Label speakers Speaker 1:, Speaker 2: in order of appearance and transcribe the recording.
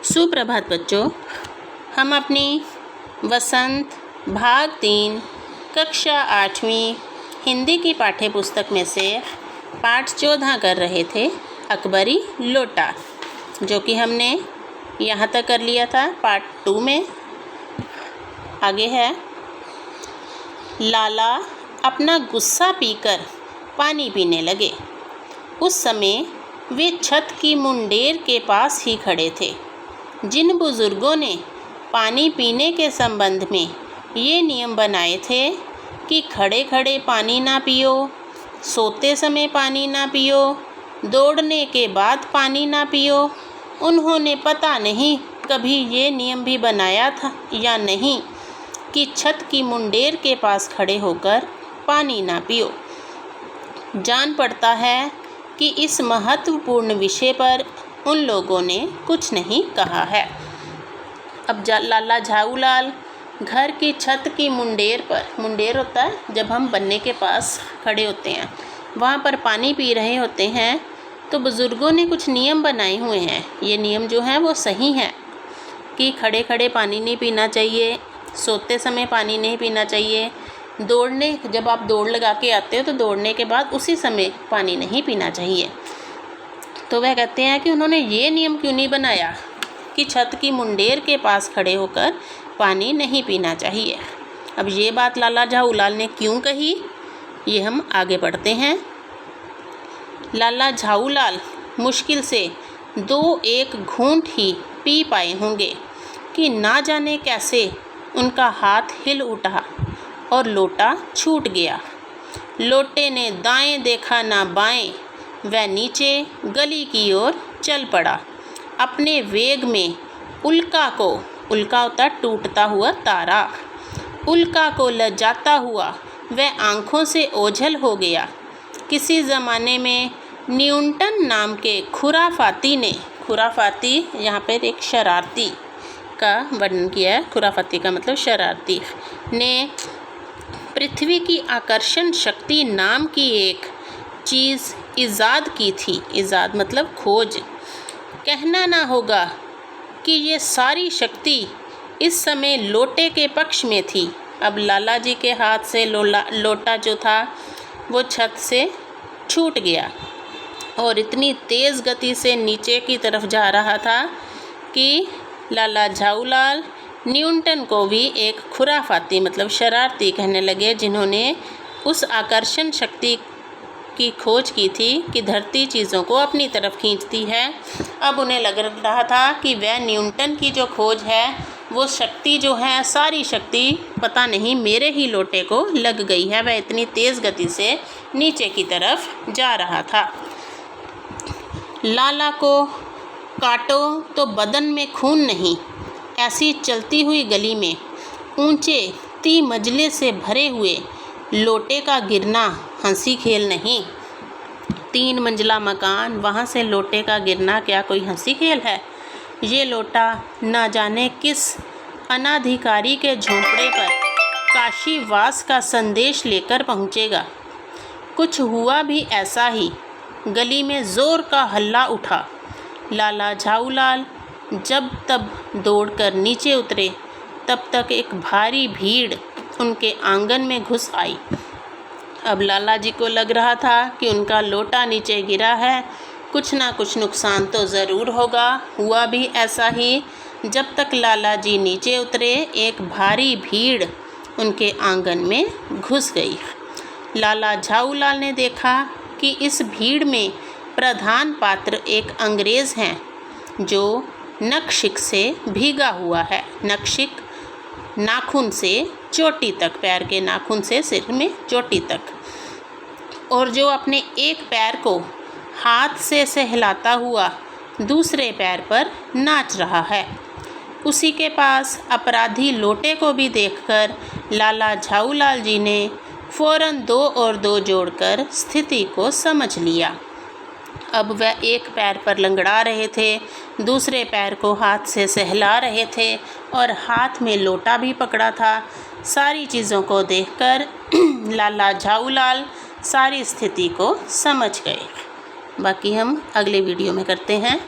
Speaker 1: सुप्रभात बच्चों, हम अपनी वसंत भाग 3 कक्षा 8वीं हिंदी की पाठ्य पुस्तक में से पाठ 14 कर रहे थे, अकबरी लोटा, जो कि हमने यहाँ तक कर लिया था। पार्ट 2 में आगे है, लाला अपना गुस्सा पीकर पानी पीने लगे। उस समय वे छत की मुंडेर के पास ही खड़े थे। जिन बुज़ुर्गों ने पानी पीने के संबंध में ये नियम बनाए थे कि खड़े खड़े पानी ना पियो, सोते समय पानी ना पियो, दौड़ने के बाद पानी ना पियो, उन्होंने पता नहीं कभी ये नियम भी बनाया था या नहीं कि छत की मुंडेर के पास खड़े होकर पानी ना पियो। जान पड़ता है कि इस महत्वपूर्ण विषय पर उन लोगों ने कुछ नहीं कहा है। अब लाला झाऊलाल घर की छत की मुंडेर पर, मुंडेर होता है जब हम बनने के पास खड़े होते हैं, वहाँ पर पानी पी रहे होते हैं, तो बुज़ुर्गों ने कुछ नियम बनाए हुए हैं। ये नियम जो हैं वो सही हैं कि खड़े खड़े पानी नहीं पीना चाहिए, सोते समय पानी नहीं पीना चाहिए, जब आप दौड़ लगा के आते हो तो दौड़ने के बाद उसी समय पानी नहीं पीना चाहिए। तो वह कहते हैं कि उन्होंने ये नियम क्यों नहीं बनाया कि छत की मुंडेर के पास खड़े होकर पानी नहीं पीना चाहिए। अब ये बात लाला झाऊलाल ने क्यों कही, ये हम आगे पढ़ते हैं। लाला झाऊलाल मुश्किल से 2-1 घूंट ही पी पाए होंगे कि ना जाने कैसे उनका हाथ हिल उठा और लोटा छूट गया। लोटे ने दाएं देखा ना बाएं, वह नीचे गली की ओर चल पड़ा। अपने वेग में उल्का होता टूटता हुआ तारा, उल्का को लजाता हुआ वह आँखों से ओझल हो गया। किसी ज़माने में न्यूटन नाम के खुराफाती ने, खुराफाती यहाँ पर एक शरारती का वर्णन किया है, खुराफाती का मतलब शरारती, ने पृथ्वी की आकर्षण शक्ति नाम की एक चीज़ इजाद की थी। इजाद मतलब खोज। कहना ना होगा कि ये सारी शक्ति इस समय लोटे के पक्ष में थी। अब लाला जी के हाथ से लोटा जो था वो छत से छूट गया और इतनी तेज़ गति से नीचे की तरफ जा रहा था कि लाला झाऊलाल न्यूटन को भी एक खुराफाती मतलब शरारती कहने लगे, जिन्होंने उस आकर्षण शक्ति की खोज की थी कि धरती चीज़ों को अपनी तरफ खींचती है। अब उन्हें लग रहा था कि वह न्यूटन की जो खोज है वो शक्ति जो है, सारी शक्ति पता नहीं मेरे ही लोटे को लग गई है। वह इतनी तेज़ गति से नीचे की तरफ जा रहा था। लाला को काटो तो बदन में खून नहीं, ऐसी चलती हुई गली में ऊंचे 3 मंजिले से भरे हुए लोटे का गिरना हंसी खेल नहीं। 3 मंजिला मकान, वहाँ से लोटे का गिरना क्या कोई हंसी खेल है? ये लोटा ना जाने किस अनाधिकारी के झोंपड़े पर काशीवास का संदेश लेकर पहुँचेगा। कुछ हुआ भी ऐसा ही। गली में ज़ोर का हल्ला उठा। लाला झाऊलाल जब तब दौड़कर नीचे उतरे, तब तक एक भारी भीड़ उनके आंगन में घुस आई। अब लाला जी को लग रहा था कि उनका लोटा नीचे गिरा है, कुछ ना कुछ नुकसान तो ज़रूर होगा। हुआ भी ऐसा ही। जब तक लाला जी नीचे उतरे, एक भारी भीड़ उनके आंगन में घुस गई। लाला झाऊलाल ने देखा कि इस भीड़ में प्रधान पात्र एक अंग्रेज़ हैं, जो नखशिक से भीगा हुआ है। नखशिक नाखून से चोटी तक, पैर के नाखून से सिर में चोटी तक, और जो अपने एक पैर को हाथ से सहलाता हुआ दूसरे पैर पर नाच रहा है। उसी के पास अपराधी लोटे को भी देखकर लाला झाऊलाल जी ने फ़ौरन 2 और 2 जोड़कर स्थिति को समझ लिया। अब वह एक पैर पर लंगड़ा रहे थे, दूसरे पैर को हाथ से सहला रहे थे और हाथ में लोटा भी पकड़ा था। सारी चीज़ों को देखकर लाला झाऊलाल सारी स्थिति को समझ गए। बाकी हम अगले वीडियो में करते हैं।